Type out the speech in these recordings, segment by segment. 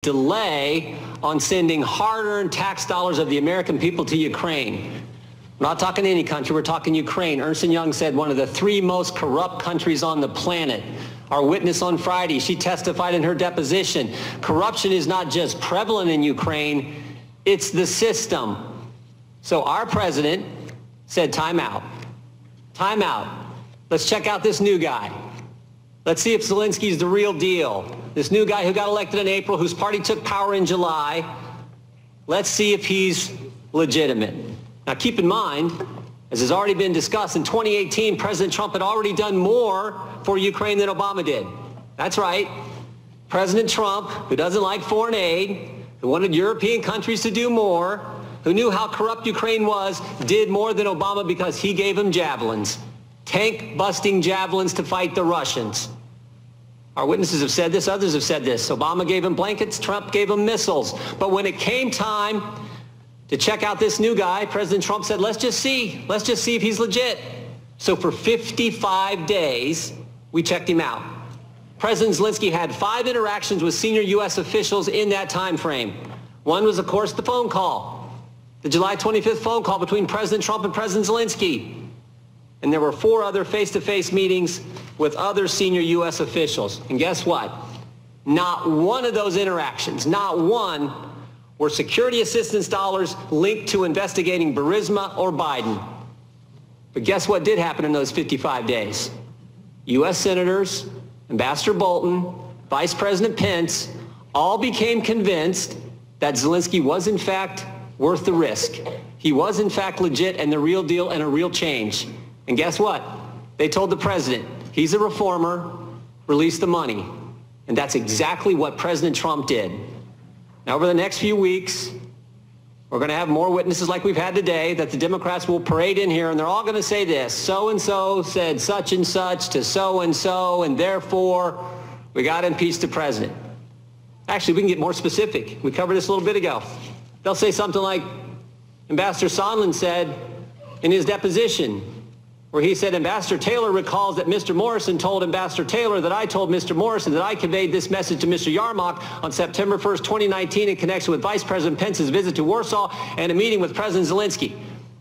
delay on sending hard-earned tax dollars of the American people to Ukraine. We're not talking any country, we're talking Ukraine. Ernst & Young said one of the 3 most corrupt countries on the planet. Our witness on Friday, she testified in her deposition. Corruption is not just prevalent in Ukraine, it's the system. So our president said, time out. Time out. Let's check out this new guy. Let's see if Zelensky's the real deal. This new guy who got elected in April, whose party took power in July. Let's see if he's legitimate. Now keep in mind, as has already been discussed, in 2018, President Trump had already done more for Ukraine than Obama did. That's right. President Trump, who doesn't like foreign aid, who wanted European countries to do more, who knew how corrupt Ukraine was, did more than Obama because he gave him javelins. Tank-busting javelins to fight the Russians. Our witnesses have said this, others have said this. Obama gave him blankets, Trump gave him missiles. But when it came time to check out this new guy, President Trump said, let's just see if he's legit. So for 55 days, we checked him out. President Zelensky had 5 interactions with senior U.S. officials in that time frame. One was, of course, the phone call, the July 25th phone call between President Trump and President Zelensky. And there were 4 other face-to-face meetings with other senior U.S. officials. And guess what? Not one of those interactions, not one, were security assistance dollars linked to investigating Burisma or Biden. But guess what did happen in those 55 days? U.S. senators, Ambassador Bolton, Vice President Pence, all became convinced that Zelensky was in fact worth the risk. He was in fact legit and the real deal and a real change. And guess what? They told the president, he's a reformer, release the money. And that's exactly what President Trump did. Now, over the next few weeks, we're going to have more witnesses like we've had today that the Democrats will parade in here, and they're all going to say this. So-and-so said such and such to so-and-so, and therefore, we got to impeach the president. Actually, we can get more specific. We covered this a little bit ago. They'll say something like Ambassador Sondland said in his deposition, where he said, Ambassador Taylor recalls that Mr. Morrison told Ambassador Taylor that I told Mr. Morrison that I conveyed this message to Mr. Yarmouk on September 1st, 2019 in connection with Vice President Pence's visit to Warsaw and a meeting with President Zelensky.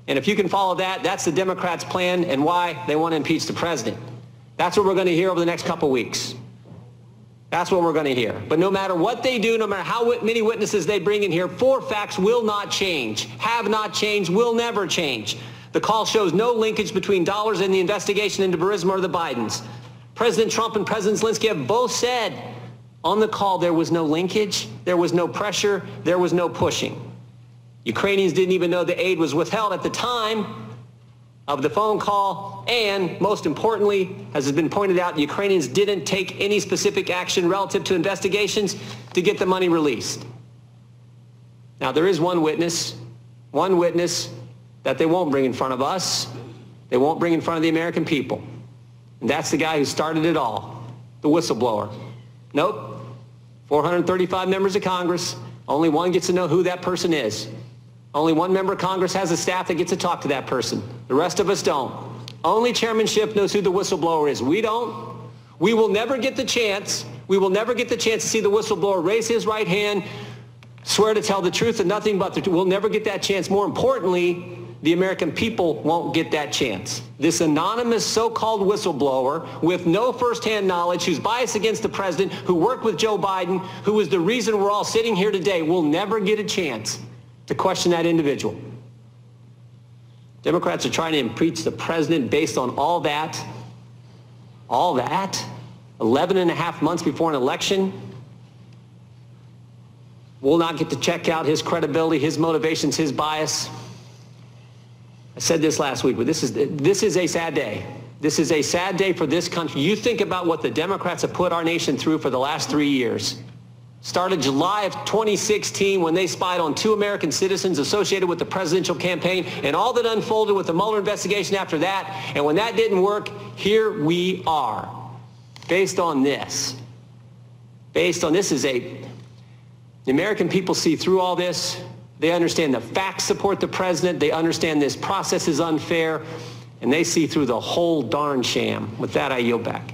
And if you can follow that, that's the Democrats' plan and why they want to impeach the president. That's what we're going to hear over the next couple weeks. That's what we're going to hear. But no matter what they do, no matter how many witnesses they bring in here, 4 facts will not change, have not changed, will never change. The call shows no linkage between dollars and the investigation into Burisma or the Bidens. President Trump and President Zelensky have both said on the call there was no linkage, there was no pressure, there was no pushing. Ukrainians didn't even know the aid was withheld at the time of the phone call, and most importantly, as has been pointed out, Ukrainians didn't take any specific action relative to investigations to get the money released. Now, there is one witness that they won't bring in front of us. They won't bring in front of the American people. And that's the guy who started it all, the whistleblower. Nope. 435 members of Congress, only one gets to know who that person is. Only one member of Congress has a staff that gets to talk to that person. The rest of us don't. Only chairmanship knows who the whistleblower is. We don't. We will never get the chance. We will never get the chance to see the whistleblower raise his right hand, swear to tell the truth and nothing but the truth. We'll never get that chance. More importantly, the American people won't get that chance. This anonymous so-called whistleblower with no firsthand knowledge, who's biased against the president, who worked with Joe Biden, who is the reason we're all sitting here today, will never get a chance to question that individual. Democrats are trying to impeach the president based on all that, 11 and a half months before an election. We'll not get to check out his credibility, his motivations, his bias. I said this last week, but this is a sad day. This is a sad day for this country. You think about what the Democrats have put our nation through for the last 3 years. Started July of 2016 when they spied on 2 American citizens associated with the presidential campaign, and all that unfolded with the Mueller investigation after that. And when that didn't work, here we are. Based on this. The American people see through all this. They understand the facts support the president. They understand this process is unfair. And they see through the whole darn sham. With that, I yield back.